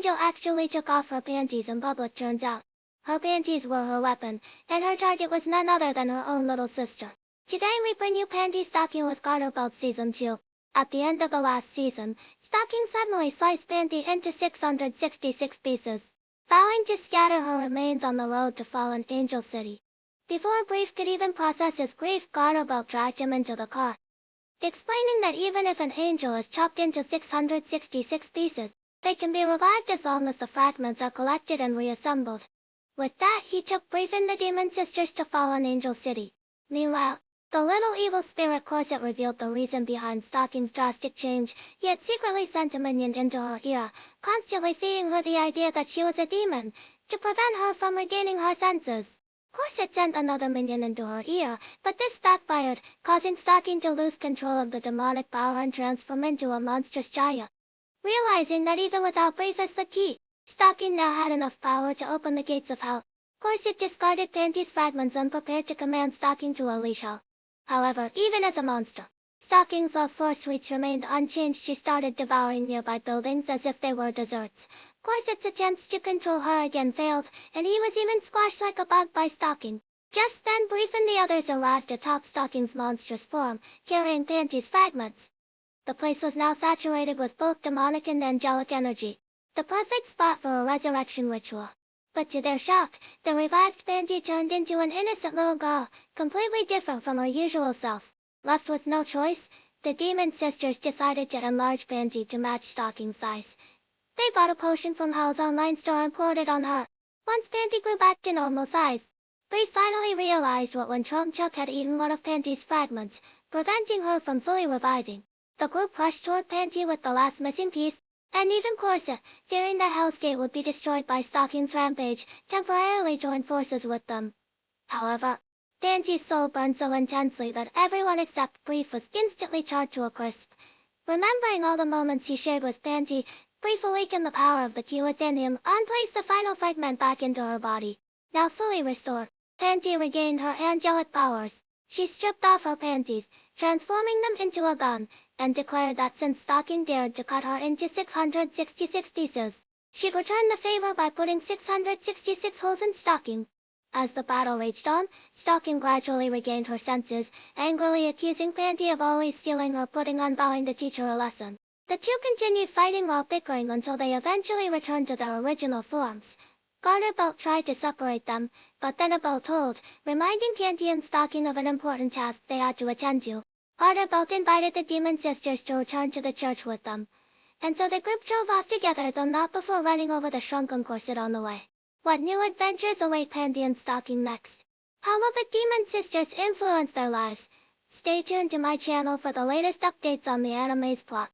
Angel actually took off her panties in public, turns out. Her panties were her weapon, and her target was none other than her own little sister. Today we bring you Panty Stalking with Garterbelt Season 2. At the end of the last season, Stalking suddenly sliced Panty into 666 pieces, vowing to scatter her remains on the road to fallen Angel City. Before Brief could even process his grief, Garterbelt dragged him into the car, explaining that even if an angel is chopped into 666 pieces, they can be revived as long as the fragments are collected and reassembled. With that, he took Brief and the demon sisters to fallen Angel City. Meanwhile, the little evil spirit corset revealed the reason behind Stalking's drastic change, yet secretly sent a minion into her ear, constantly feeding her the idea that she was a demon, to prevent her from regaining her senses. Corset sent another minion into her ear, but this backfired, causing Stalking to lose control of the demonic power and transform into a monstrous giant. Realizing that even without Brief as the key, Stalking now had enough power to open the gates of hell, Corset discarded Panty's fragments unprepared to command Stalking to unleash hell. However, even as a monster, Stalking's love for sweets remained unchanged. She started devouring nearby buildings as if they were desserts. Corset's attempts to control her again failed, and he was even squashed like a bug by Stalking. Just then Brief and the others arrived atop Stalking's monstrous form, carrying Panty's fragments. The place was now saturated with both demonic and angelic energy, the perfect spot for a resurrection ritual. But to their shock, the revived Panty turned into an innocent little girl, completely different from her usual self. Left with no choice, the demon sisters decided to enlarge Panty to match Stalking's size. They bought a potion from Hell's online store and poured it on her. Once Panty grew back to normal size, Brief finally realized what when Chuck had eaten one of Panty's fragments, preventing her from fully reviving. The group rushed toward Panty with the last missing piece, and even Corset, fearing that Hell's Gate would be destroyed by Stalking's rampage, temporarily joined forces with them. However, Panty's soul burned so intensely that everyone except Brief was instantly charred to a crisp. Remembering all the moments he shared with Panty, Brief awakened the power of the key within him and placed the final fragment back into her body. Now fully restored, Panty regained her angelic powers. She stripped off her panties, transforming them into a gun, and declared that since Stalking dared to cut her into 666 pieces, she'd return the favor by putting 666 holes in Stalking. As the battle raged on, Stalking gradually regained her senses, angrily accusing Panty of always stealing or putting on vowing to teach her a lesson. The two continued fighting while bickering until they eventually returned to their original forms. Garterbelt tried to separate them, but then a bell tolled, reminding Panty and Stalking of an important task they had to attend to. Garterbelt invited the demon sisters to return to the church with them, and so the group drove off together, though not before running over the shrunken corset on the way. What new adventures await Panty and Stalking next? How will the demon sisters influence their lives? Stay tuned to my channel for the latest updates on the anime's plot.